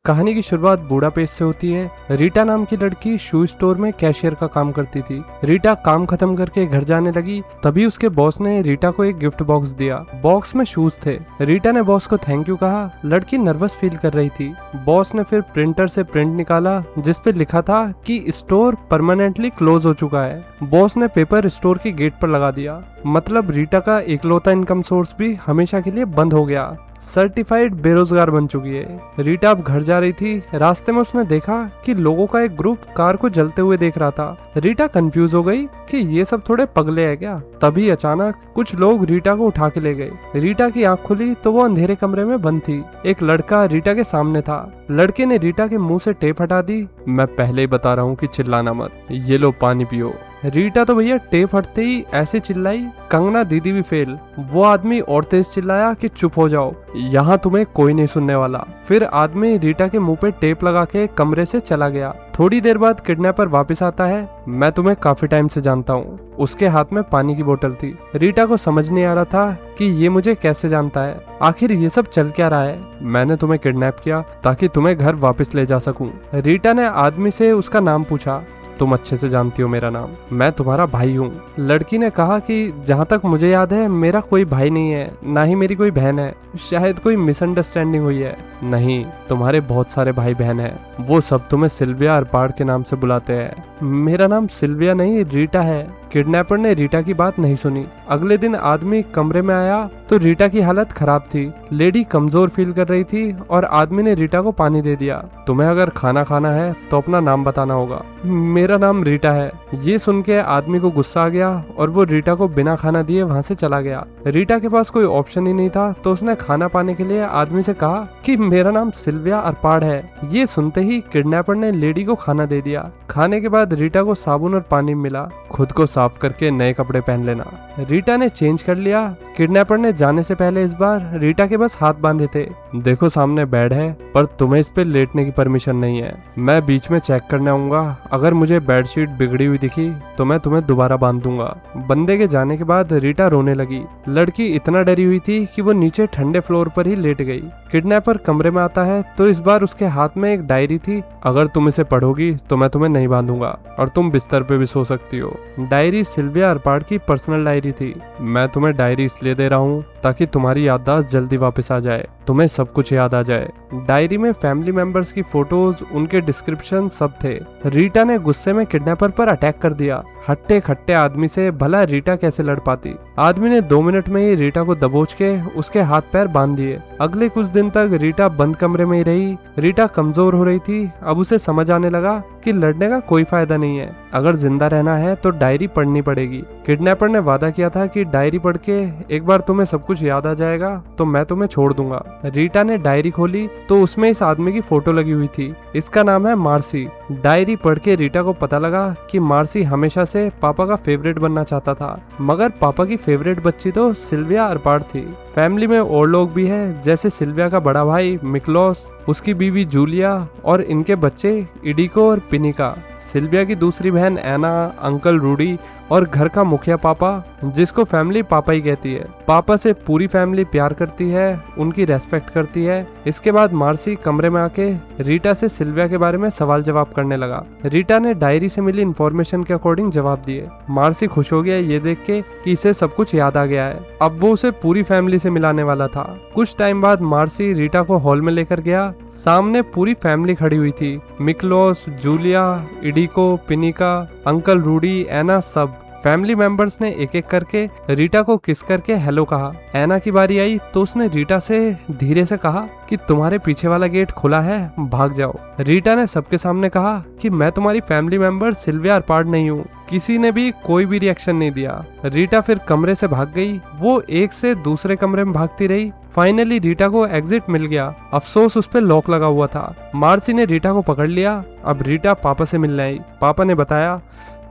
कहानी की शुरुआत बुडापेस्ट से होती है। रीटा नाम की लड़की शू स्टोर में कैशियर का काम करती थी। रीटा काम खत्म करके घर जाने लगी, तभी उसके बॉस ने रीटा को एक गिफ्ट बॉक्स दिया। बॉक्स में शूज थे। रीटा ने बॉस को थैंक यू कहा। लड़की नर्वस फील कर रही थी। बॉस ने फिर प्रिंटर से प्रिंट निकाला जिसपे लिखा था कि स्टोर परमानेंटली क्लोज हो चुका है। बॉस ने पेपर स्टोर के गेट पर लगा दिया, मतलब रीटा का इकलौता इनकम सोर्स भी हमेशा के लिए बंद हो गया। सर्टिफाइड बेरोजगार बन चुकी है। रीटा अब घर जा रही थी। रास्ते में उसने देखा कि लोगों का एक ग्रुप कार को जलते हुए देख रहा था। रीटा कंफ्यूज हो गई कि ये सब थोड़े पगले हैं क्या। तभी अचानक कुछ लोग रीटा को उठा के ले गए। रीटा की आंख खुली तो वो अंधेरे कमरे में बंद थी। एक लड़का रीटा के सामने था। लड़के ने रीटा के मुंह से टेप हटा दी। मैं पहले ही बता रहा हूँ कि चिल्लाना मत, ये लो पानी पियो। रीटा तो भैया टेप हटते ही ऐसे चिल्लाई, कंगना दीदी भी फेल। वो आदमी और तेज चिल्लाया कि चुप हो जाओ, यहाँ तुम्हें कोई नहीं सुनने वाला। फिर आदमी रीटा के मुंह पे टेप लगा के कमरे से चला गया। थोड़ी देर बाद किडनैपर वापस आता है। मैं तुम्हें काफी टाइम से जानता हूँ। उसके हाथ में पानी की बोतल थी। रीटा को समझ नहीं आ रहा था कि ये मुझे कैसे जानता है, आखिर ये सब चल क्या रहा है। मैंने तुम्हें किडनैप किया ताकि तुम्हें घर वापस ले जा सकूं। रीटा ने आदमी से उसका नाम पूछा। तुम अच्छे से जानती हो मेरा नाम, मैं तुम्हारा भाई हूँ। लड़की ने कहा कि जहाँ तक मुझे याद है मेरा कोई भाई नहीं है, ना ही मेरी कोई बहन है। शायद कोई मिसअंडरस्टैंडिंग हुई है। नहीं, तुम्हारे बहुत सारे भाई बहन हैं। वो सब तुम्हें सिल्विया अरपाड़ के नाम से बुलाते हैं। मेरा नाम सिल्विया नहीं, रीटा है। किडनैपर ने रीटा की बात नहीं सुनी। अगले दिन आदमी कमरे में आया तो रीटा की हालत खराब थी। लेडी कमजोर फील कर रही थी और आदमी ने रीटा को पानी दे दिया। तुम्हें अगर खाना खाना है तो अपना नाम बताना होगा। मेरा नाम रीटा है। ये सुन के आदमी को गुस्सा आ गया और वो रीटा को बिना खाना दिए वहाँ से चला गया। रीटा के पास कोई ऑप्शन ही नहीं था तो उसने खाना पाने के लिए आदमी से कहा कि मेरा नाम सिल्विया अरपाड़ है। ये सुनते ही किडनैपर ने लेडी को खाना दे दिया। खाने के बाद रीटा को साबुन और पानी मिला। खुद को साफ करके नए कपड़े पहन लेना। रीटा ने चेंज कर लिया। किडनैपर ने जाने से पहले इस बार रीटा के बस हाथ बांधे थे। देखो सामने बेड है, पर तुम्हें इस पे लेटने की परमिशन नहीं है। मैं बीच में चेक करने आऊंगा। अगर मुझे बेडशीट बिगड़ी हुई दिखी तो मैं तुम्हें दोबारा बांध दूंगा। बंदे के जाने के बाद रीटा रोने लगी। लड़की इतना डरी हुई थी कि वो नीचे ठंडे फ्लोर पर ही लेट गई। किडनैपर कमरे में आता है तो इस बार उसके हाथ में एक डायरी थी। अगर तुम इसे पढ़ोगी तो मैं तुम्हें नहीं बांधूंगा और तुम बिस्तर पे भी सो सकती हो। डायरी सिल्विया अरपाड़ की पर्सनल डायरी थी। मैं तुम्हें डायरी इसलिए दे रहा हूँ ताकि तुम्हारी याददाश्त जल्दी वापस आ जाए, तुम्हें सब कुछ याद आ जाए। डायरी में फैमिली मेंबर्स की फोटोज, उनके डिस्क्रिप्शन सब थे। रीटा ने गुस्से में किडनैपर पर अटैक कर दिया। हट्टे खट्टे आदमी से भला रीटा कैसे लड़ पाती। आदमी ने 2 मिनट में ही रीटा को दबोच के उसके हाथ पैर बांध दिए। अगले कुछ दिन तक रीटा बंद कमरे में ही रही। रीटा कमजोर हो रही थी। अब उसे समझ आने लगा कि लड़ने का कोई फायदा नहीं है। अगर जिंदा रहना है तो डायरी पढ़नी पड़ेगी। किडनैपर ने वादा किया था कि डायरी पढ़ के एक बार तुम्हें सब कुछ याद आ जाएगा तो मैं तुम्हें छोड़ दूंगा। रीटा ने डायरी खोली तो उसमें इस आदमी की फोटो लगी हुई थी। इसका नाम है मार्सी। डायरी पढ़ के रीटा को पता लगा कि मार्सी हमेशा से पापा का फेवरेट बनना चाहता था, मगर पापा की फेवरेट बच्ची तो सिल्विया अरपाड़ थी। फैमिली में और लोग भी हैं, जैसे सिल्विया का बड़ा भाई मिकलोस, उसकी बीवी जूलिया और इनके बच्चे इडिको और पिनिका। सिल्विया की दूसरी बहन एना, अंकल रूडी और घर का मुखिया पापा, जिसको फैमिली पापा ही कहती है। पापा से पूरी फैमिली प्यार करती है, उनकी रेस्पेक्ट करती है। इसके बाद मार्सी कमरे में आके रीटा से सिल्विया के बारे में सवाल जवाब करने लगा। रीटा ने डायरी से मिली इन्फॉर्मेशन के अकॉर्डिंग जवाब दिए। मार्सी खुश हो गया ये देख के कि इसे सब कुछ याद आ गया है। अब वो उसे पूरी फैमिली से मिलाने वाला था। कुछ टाइम बाद मार्सी रीटा को हॉल में लेकर गया। सामने पूरी फैमिली खड़ी हुई थी। मिकलोस, जूलिया, इडिको, पिनिका, अंकल रूडी, एना, सब फैमिली मेंबर्स ने एक एक करके रीटा को किस करके हेलो कहा। एना की बारी आई तो उसने रीटा से धीरे से कहा कि तुम्हारे पीछे वाला गेट खुला है, भाग जाओ। रीटा ने सबके सामने कहा कि मैं तुम्हारी फैमिली मेंबर सिल्विया अरपाड़ नहीं हूँ। किसी ने भी कोई भी रिएक्शन नहीं दिया। रीटा फिर कमरे से भाग गई। वो एक से दूसरे कमरे में भागती रही। फाइनली रीटा को एग्जिट मिल गया। अफसोस उस पे लॉक लगा हुआ था। मार्सी ने रीटा को पकड़ लिया। अब रीटा पापा से मिलने आई। पापा ने बताया,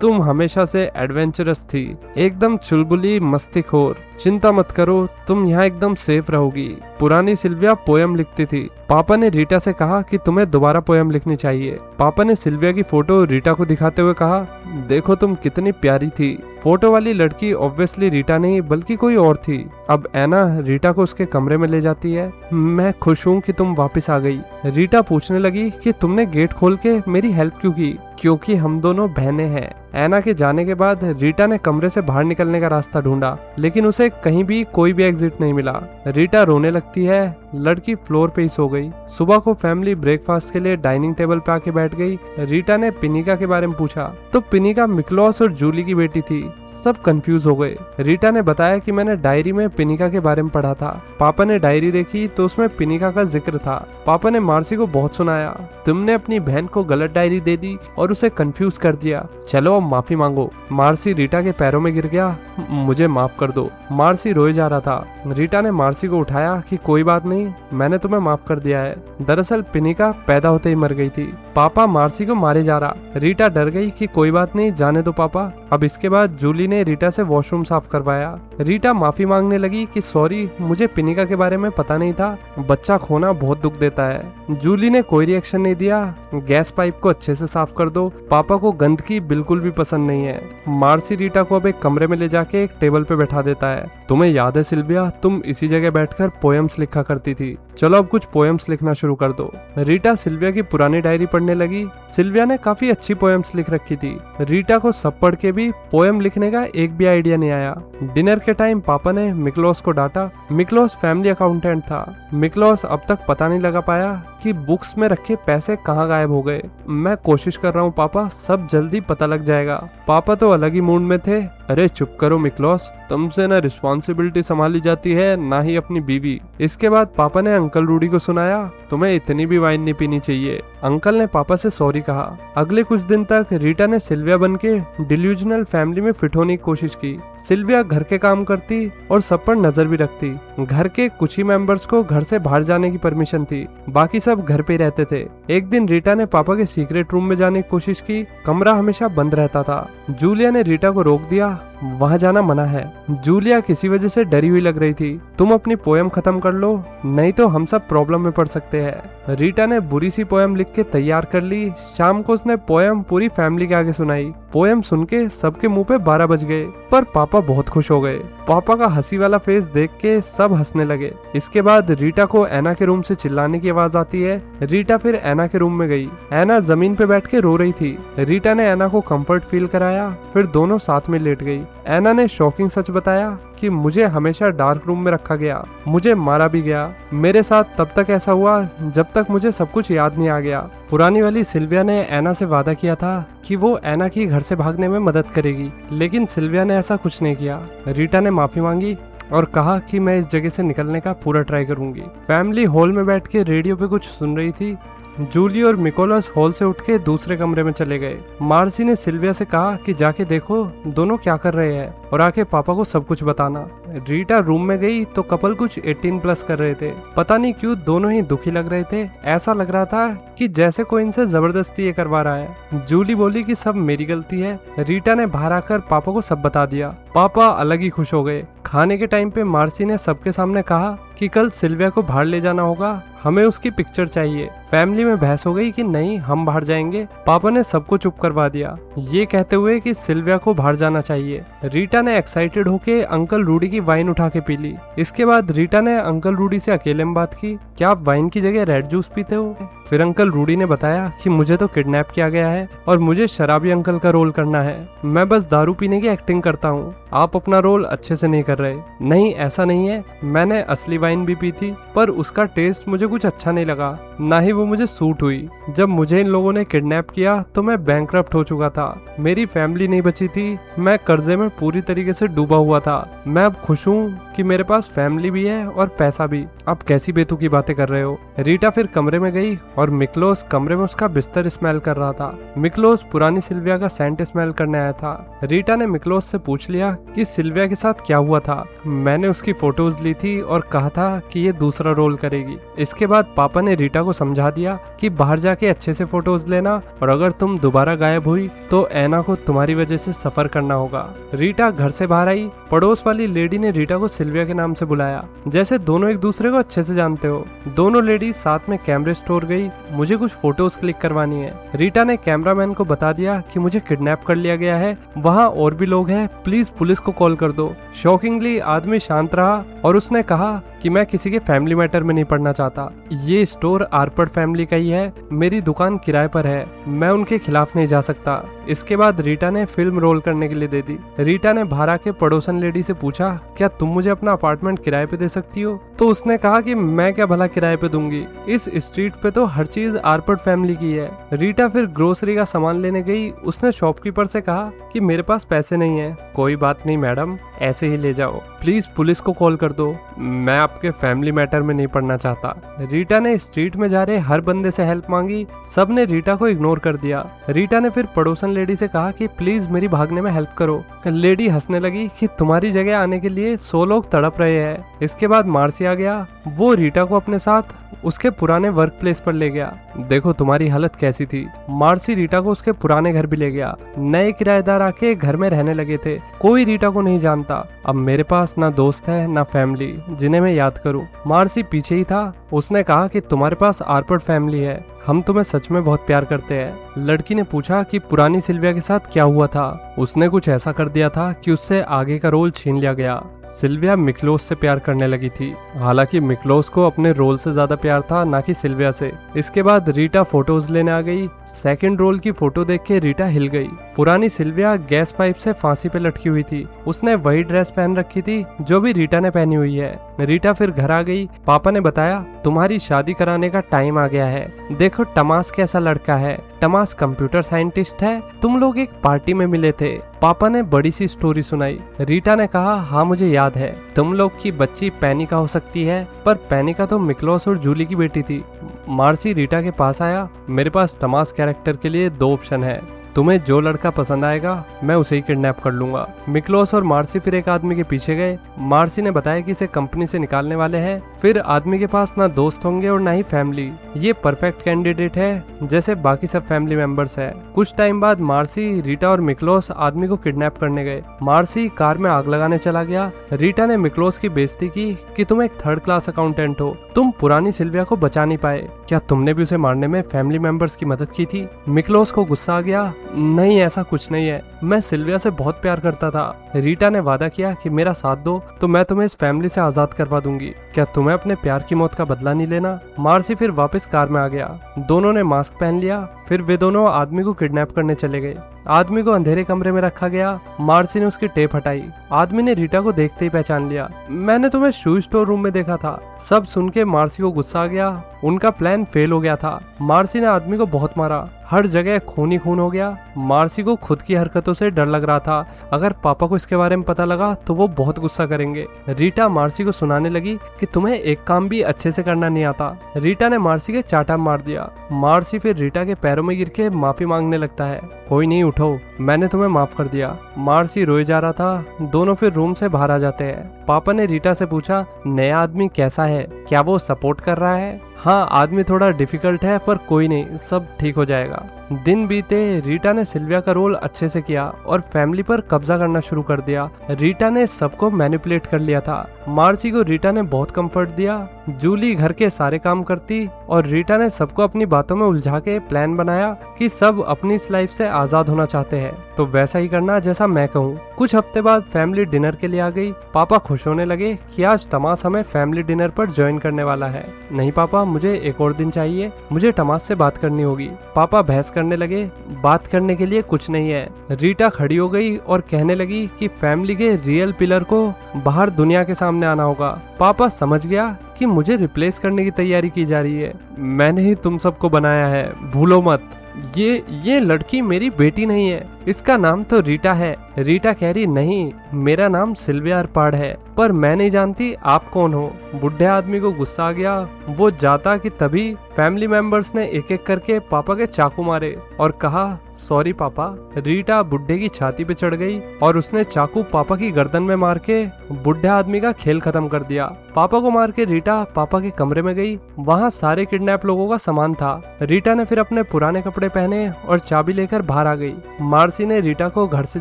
तुम हमेशा से एडवेंचरस थी, एकदम चुलबुली मस्तीखोर। चिंता मत करो, तुम यहाँ एकदम सेफ रहोगी। पुरानी सिल्विया पोयम लिखती थी। पापा ने रीटा से कहा कि तुम्हें दोबारा पोयम लिखनी चाहिए। पापा ने सिल्विया की फोटो रीटा को दिखाते हुए कहा, देखो तुम कितनी प्यारी थी। फोटो वाली लड़की ऑब्वियसली रीटा नहीं बल्कि कोई और थी। अब एना रीटा को उसके कमरे में ले जाती है। मैं खुश हूँ कि तुम वापस आ गई। रीटा पूछने लगी कि तुमने गेट खोल के मेरी हेल्प क्यों की, क्योंकि हम दोनों बहनें हैं। एना के जाने के बाद रीटा ने कमरे से बाहर निकलने का रास्ता ढूंढा, लेकिन उसे कहीं भी कोई भी एग्जिट नहीं मिला। रीटा रोने लगती है। लड़की फ्लोर पे ही सो गई। सुबह को फैमिली ब्रेकफास्ट के लिए डाइनिंग टेबल पे आके बैठ गई। रीटा ने पिनिका के बारे में पूछा तो पिनिका मिक्लोस और जूली की बेटी थी। सब कंफ्यूज हो गए। रीटा ने बताया कि मैंने डायरी में पिनिका के बारे में पढ़ा था। पापा ने डायरी देखी तो उसमें पिनिका का जिक्र था। पापा ने मार्सी को बहुत सुनाया, तुमने अपनी बहन को गलत डायरी दे दी और उसे कंफ्यूज कर दिया, चलो अब माफी मांगो। मार्सी रीटा के पैरों में गिर गया, मुझे माफ कर दो। मार्सी रोए जा रहा था। रीटा ने मार्सी को उठाया कि कोई बात नहीं, मैंने तुम्हें माफ कर दिया है। दरअसल पिनिका पैदा होते ही मर गई थी। पापा मार्सी को मारे जा रहा। रीटा डर गई कि कोई बात नहीं, जाने दो पापा। अब इसके बाद जूली ने रीटा से वॉशरूम साफ करवाया। रीटा माफी मांगने लगी कि सॉरी, मुझे पिनिका के बारे में पता नहीं था, बच्चा खोना बहुत दुख देता है। जूली ने कोई रिएक्शन नहीं दिया। गैस पाइप को अच्छे से साफ कर दो, पापा को गंदगी बिल्कुल भी पसंद नहीं है। मार्सी रीटा को अब एक कमरे में ले जाके एक टेबल पे बैठा देता है। तुम्हें याद है सिल्विया, तुम इसी जगह बैठकर पोएम्स लिखा करती थी, चलो अब कुछ पोएम्स लिखना शुरू कर दो। रीटा सिल्विया की पुरानी डायरी पढ़ने लगी। सिल्विया ने काफी अच्छी पोएम्स लिख रखी थी। रीटा को सब पढ़ के भी पोएम लिखने का एक भी आइडिया नहीं आया। डिनर के टाइम पापा ने मिक्लोस को डांटा। मिक्लोस फैमिली अकाउंटेंट था। मिक्लोस अब तक पता नहीं लगा पाया कि बुक्स में रखे पैसे कहाँ गायब हो गए। मैं कोशिश कर रहा हूँ पापा, सब जल्दी पता लग जाएगा। पापा तो अलग ही मूड में थे। अरे चुप करो मिक्लोस, तुमसे ना रिस्पॉन्सिबिलिटी संभाली जाती है ना ही अपनी बीवी। इसके बाद पापा ने अंकल रूडी को सुनाया, तुम्हें इतनी भी वाइन नहीं पीनी चाहिए। अंकल ने पापा से सॉरी कहा। अगले कुछ दिन तक रीटा ने सिल्विया बन के डिल्यूजनल फैमिली में फिट होने की कोशिश की। सिल्विया घर के काम करती और सब पर नजर भी रखती। घर के कुछ ही मेंबर्स को घर से बाहर जाने की परमिशन थी, बाकी सब घर पे रहते थे। एक दिन रीटा ने पापा के सीक्रेट रूम में जाने की कोशिश की। कमरा हमेशा बंद रहता था। जूलिया ने रीटा को रोक दिया, वहां जाना मना है। जूलिया किसी वजह से डरी हुई लग रही थी। तुम अपनी पोएम खत्म कर लो, नहीं तो हम सब प्रॉब्लम में पड़ सकते हैं। रीटा ने बुरी सी पोएम लिख के तैयार कर ली। शाम को उसने पोएम पूरी फैमिली के आगे सुनाई। पोएम सुन के सबके मुंह पे 12 बज गए, पर पापा बहुत खुश हो गए। पापा का हंसी वाला फेस देख के सब हंसने लगे। इसके बाद रीटा को एना के रूम से चिल्लाने की आवाज आती है। रीटा फिर एना के रूम में गई। एना जमीन पे बैठ के रो रही थी। रीटा ने एना को कंफर्ट फील कराया, फिर दोनों साथ में लेट गई। एना ने शॉकिंग सच बताया कि मुझे हमेशा डार्क रूम में रखा गया, मुझे मारा भी गया। मेरे साथ तब तक ऐसा हुआ जब तक मुझे सब कुछ याद नहीं आ गया। पुरानी वाली सिल्विया ने एना से वादा किया था कि वो एना की घर से भागने में मदद करेगी, लेकिन सिल्विया ने ऐसा कुछ नहीं किया। रीटा ने माफी मांगी और कहा कि मैं इस जगह से निकलने का पूरा ट्राई करूंगी। फैमिली हॉल में बैठ के रेडियो पे कुछ सुन रही थी। जूली और मिकोलस हॉल से उठ के दूसरे कमरे में चले गए। मार्सी ने सिल्विया से कहा कि जाके देखो दोनों क्या कर रहे हैं और आके पापा को सब कुछ बताना। रीटा रूम में गई तो कपल कुछ 18+ कर रहे थे। पता नहीं क्यों दोनों ही दुखी लग रहे थे। ऐसा लग रहा था कि जैसे कोई इनसे जबरदस्ती ये करवा रहा है। जूली बोली कि सब मेरी गलती है। रीटा ने बाहर आकर पापा को सब बता दिया। पापा अलग ही खुश हो गए। खाने के टाइम पे मार्सी ने सबके सामने कहा कि कल सिल्विया को बाहर ले जाना होगा, हमें उसकी पिक्चर चाहिए। फैमिली में बहस हो गई कि नहीं हम बाहर जाएंगे। पापा ने सबको चुप करवा दिया, ये कहते हुए कि सिल्विया को बाहर जाना चाहिए। रीटा ने एक्साइटेड होके अंकल रूडी की वाइन उठा के पी ली। इसके बाद रीटा ने अंकल रूडी से अकेले में बात की, क्या आप वाइन की जगह रेड जूस पीते हो? फिर अंकल रूडी ने बताया कि मुझे तो किडनैप किया गया है और मुझे शराबी अंकल का रोल करना है। मैं बस दारू पीने की एक्टिंग करता हूँ, आप अपना रोल अच्छे से नहीं कर रहे। नहीं ऐसा नहीं है, मैंने असली वाइन भी पी थी, पर उसका टेस्ट मुझे कुछ अच्छा नहीं लगा, ना ही वो मुझे सूट हुई। जब मुझे इन लोगों ने किडनैप किया तो मैं बैंकरप्ट हो चुका था, मेरी फैमिली नहीं बची थी, मैं कर्जे में पूरी तरीके से डूबा हुआ था। मैं अब खुश हूँ कि मेरे पास फैमिली भी है और पैसा भी। आप कैसी बेतुकी बातें कर रहे हो? रीटा फिर कमरे में गई और मिक्लोस कमरे में उसका बिस्तर स्मेल कर रहा था। मिक्लोस पुरानी सिल्विया का सेंट स्मेल करने आया था। रीटा ने मिक्लोस से पूछ लिया कि सिल्विया के साथ क्या हुआ था। मैंने उसकी फोटोज ली थी और कहा था कि ये दूसरा रोल करेगी। इसके बाद पापा ने रीटा को समझा दिया कि बाहर जाके अच्छे से फोटोज लेना और अगर तुम दोबारा गायब हुई तो ऐना को तुम्हारी वजह से सफर करना होगा। रीटा घर से बाहर आई। पड़ोस वाली लेडी ने रीटा को सिल्विया के नाम से बुलाया, जैसे दोनों एक दूसरे को अच्छे से जानते हो। दोनों लेडी साथ में कैमरे स्टोर गई। मुझे कुछ फोटोज क्लिक करवानी है। रीटा ने कैमरामैन को बता दिया कि मुझे किडनैप कर लिया गया है, वहाँ और भी लोग हैं, प्लीज पुलिस को कॉल कर दो। शॉकिंगली आदमी शांत रहा और उसने कहा कि मैं किसी के फैमिली मैटर में नहीं पड़ना चाहता। ये स्टोर आर्पर्ड फैमिली का ही है, मेरी दुकान किराए पर है, मैं उनके खिलाफ नहीं जा सकता। इसके बाद रीटा ने फिल्म रोल करने के लिए दे दी। रीटा ने बाहर आके पड़ोसन लेडी से पूछा, क्या तुम मुझे अपना अपार्टमेंट किराए पे दे सकती हो? तो उसने कहा कि मैं क्या भला किराए पे दूंगी, इस स्ट्रीट पे तो हर चीज आर्पर्ड फैमिली की है। रीटा फिर ग्रोसरी का सामान लेने गई। उसने शॉपकीपर से कहा कि मेरे पास पैसे नहीं है। कोई बात नहीं मैडम, ऐसे ही ले जाओ, प्लीज पुलिस को कॉल कर दो, मैं आपके फैमिली मैटर में नहीं पड़ना चाहता। रीटा ने स्ट्रीट में जा रहे हर बंदे से हेल्प मांगी, सब ने रीटा को इग्नोर कर दिया। रीटा ने फिर पड़ोसन लेडी से कहा कि प्लीज मेरी भागने में हेल्प करो। लेडी हंसने लगी कि तुम्हारी जगह आने के लिए 100 लोग तड़प रहे हैं। इसके बाद मार्सी आ गया। वो रीटा को अपने साथ उसके पुराने वर्क प्लेस पर ले गया। देखो तुम्हारी हालत कैसी थी। मार्सी रीटा को उसके पुराने घर भी ले गया। नए किराएदार आके घर में रहने लगे थे। कोई रीटा को नहीं जानता। अब मेरे पास ना दोस्त है ना फैमिली जिन्हें मैं याद करूं। मार्सी पीछे ही था। उसने कहा कि तुम्हारे पास आर्पर्ड फैमिली है, हम तुम्हें सच में बहुत प्यार करते हैं। लड़की ने पूछा कि पुरानी सिल्विया के साथ क्या हुआ था। उसने कुछ ऐसा कर दिया था कि उससे आगे का रोल छीन लिया गया। सिल्विया मिक्लोस से प्यार करने लगी थी, हालांकि मिक्लोस को अपने रोल से ज्यादा प्यार था ना कि सिल्विया से। इसके बाद रीटा फोटोज लेने आ गई। सेकंड रोल की फोटो देख के रीटा हिल गई। पुरानी सिल्विया गैस पाइप से फांसी पे लटकी हुई थी। उसने वही ड्रेस पहन रखी थी जो भी रीटा ने पहनी हुई है। रीटा फिर घर आ गई। पापा ने बताया तुम्हारी शादी कराने का टाइम आ गया है। देखो टमास कैसा लड़का है। टमास कंप्यूटर साइंटिस्ट है। तुम लोग एक पार्टी में मिले थे। पापा ने बड़ी सी स्टोरी सुनाई। रीटा ने कहा हाँ मुझे याद है, तुम लोग की बच्ची पैनिका हो सकती है, पर पैनिका तो मिक्लोस और जूली की बेटी थी। मार्सी रीटा के पास आया। मेरे पास टमास कैरेक्टर के लिए 2 ऑप्शन है, तुम्हें जो लड़का पसंद आएगा मैं उसे ही किडनैप कर लूंगा। मिक्लोस और मार्सी फिर एक आदमी के पीछे गए। मार्सी ने बताया कि इसे कंपनी से निकालने वाले हैं। फिर आदमी के पास ना दोस्त होंगे और ना ही फैमिली। ये परफेक्ट कैंडिडेट है जैसे बाकी सब फैमिली मेंबर्स है। कुछ टाइम बाद मार्सी, रीटा और मिक्लोस आदमी को किडनैप करने गए। मार्सी कार में आग लगाने चला गया। रीटा ने मिक्लोस की बेइज्जती की कि तुम एक 3rd क्लास अकाउंटेंट हो, तुम पुरानी सिल्विया को बचा नहीं पाए, क्या तुमने भी उसे मारने में फैमिली मेंबर्स की मदद की थी? मिक्लोस को गुस्सा आ गया। नहीं ऐसा कुछ नहीं है, मैं सिल्विया से बहुत प्यार करता था। रीटा ने वादा किया कि मेरा साथ दो तो मैं तुम्हें इस फैमिली से आजाद करवा दूंगी। क्या तुम्हें अपने प्यार की मौत का बदला नहीं लेना? मार्सी फिर वापस कार में आ गया। दोनों ने मास्क पहन लिया। फिर वे दोनों आदमी को किडनैप करने चले गए। आदमी को अंधेरे कमरे में रखा गया। मार्सी ने उसकी टेप हटाई। आदमी ने रीटा को देखते ही पहचान लिया। मैंने तुम्हें शू स्टोर रूम में देखा था। सब सुन के मार्सी को गुस्सा आ गया। उनका प्लान फेल हो गया था। मार्सी ने आदमी को बहुत मारा। हर जगह खून ही खून हो गया। मार्सी को खुद की हरकतों से डर लग रहा था। अगर पापा को इसके बारे में पता लगा तो वो बहुत गुस्सा करेंगे। रीटा मार्सी को सुनाने लगी कि तुम्हें एक काम भी अच्छे से करना नहीं आता। रीटा ने मार्सी के चाटा मार दिया। मार्सी फिर रीटा के पैरों में गिर के माफी मांगने लगता है। कोई नहीं, उठो, मैंने तुम्हें माफ कर दिया। मार्सी रोए जा रहा था। दोनों फिर रूम से बाहर आ जाते हैं। पापा ने रीटा से पूछा नया आदमी कैसा है, क्या वो सपोर्ट कर रहा है? हाँ आदमी थोड़ा डिफिकल्ट है पर कोई नहीं, सब ठीक हो जाएगा। दिन बीते। रीटा ने सिल्विया का रोल अच्छे से किया और फैमिली पर कब्जा करना शुरू कर दिया। रीटा ने सबको मैनिपुलेट कर लिया था। मार्सी को रीटा ने बहुत कंफर्ट दिया। जूली घर के सारे काम करती और रीटा ने सबको अपनी बातों में उलझा के प्लान बनाया कि सब अपनी इस लाइफ से आजाद होना चाहते हैं तो वैसा ही करना जैसा मैं कहूँ। कुछ हफ्ते बाद फैमिली डिनर के लिए आ गई। पापा खुश होने लगे कि आज टमास हमें फैमिली डिनर पर ज्वाइन करने वाला है। नहीं पापा, मुझे एक और दिन चाहिए, मुझे टमास से बात करनी होगी। पापा बहस करने लगे। बात करने के लिए कुछ नहीं है। रीटा खड़ी हो गई और कहने लगी कि फैमिली के रियल पिलर को बाहर दुनिया के सामने आना होगा। पापा समझ गया कि मुझे रिप्लेस करने की तैयारी की जा रही है। मैंने ही तुम सबको बनाया है, भूलो मत। ये लड़की मेरी बेटी नहीं है, इसका नाम तो रीटा है। रीटा कह रही नहीं, मेरा नाम सिल्विया अरपाड़ है, पर मैं नहीं जानती आप कौन हो। बुढ़े आदमी को गुस्सा आ गया। वो जाता कि तभी फैमिली मेंबर्स ने एक एक करके पापा के चाकू मारे और कहा सॉरी पापा। रीटा बुढ़े की छाती पे चढ़ गई और उसने चाकू पापा की गर्दन में मार के बुढ़े आदमी का खेल खत्म कर दिया। पापा को मार के रीटा पापा के कमरे में गई। वहाँ सारे किडनैप लोगों का सामान था। रीटा ने फिर अपने पुराने कपड़े पहने और चाबी लेकर बाहर आ गई। मार्सी ने रीटा को घर से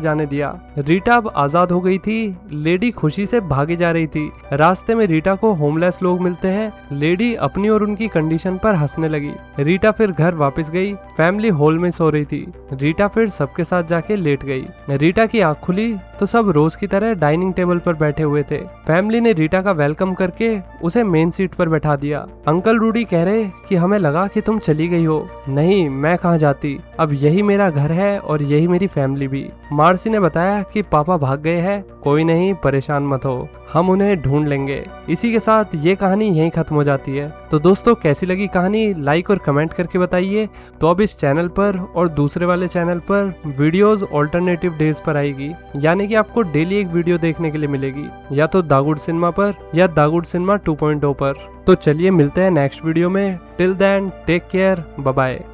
जाने दिया। रीटा अब आजाद हो गई थी। लेडी खुशी से भागी जा रही थी। रास्ते में रीटा को होमलेस लोग मिलते हैं। लेडी अपनी और उनकी कंडीशन पर हंसने लगी। रीटा फिर घर वापस गई। फैमिली हॉल में सो रही थी। रीटा फिर सबके साथ जाके लेट गई। रीटा की आंख खुली तो सब रोज की तरह डाइनिंग टेबल पर बैठे हुए थे। फैमिली ने रीटा का वेलकम करके उसे मेन सीट पर बैठा दिया। अंकल रूडी कह रहे कि हमें लगा कि तुम चली गई हो। नहीं, मैं कहाँ जाती, अब यही मेरा घर है और यही मेरी फैमिली भी। मार्सी ने बताया कि पापा भाग गए हैं। कोई नहीं, परेशान मत हो, हम उन्हें ढूंढ लेंगे। इसी के साथ ये कहानी यहीं खत्म हो जाती है। तो दोस्तों, कैसी लगी कहानी लाइक और कमेंट करके बताइए। तो अब इस चैनल पर और दूसरे वाले चैनल पर वीडियोस ऑल्टरनेटिव डेज पर आएगी, यानी कि आपको डेली एक वीडियो देखने के लिए मिलेगी, या तो दागुड सिनेमा पर या दागुड सिनेमा 2.0 पर। तो चलिए मिलते हैं नेक्स्ट वीडियो में। Till then take care, bye bye.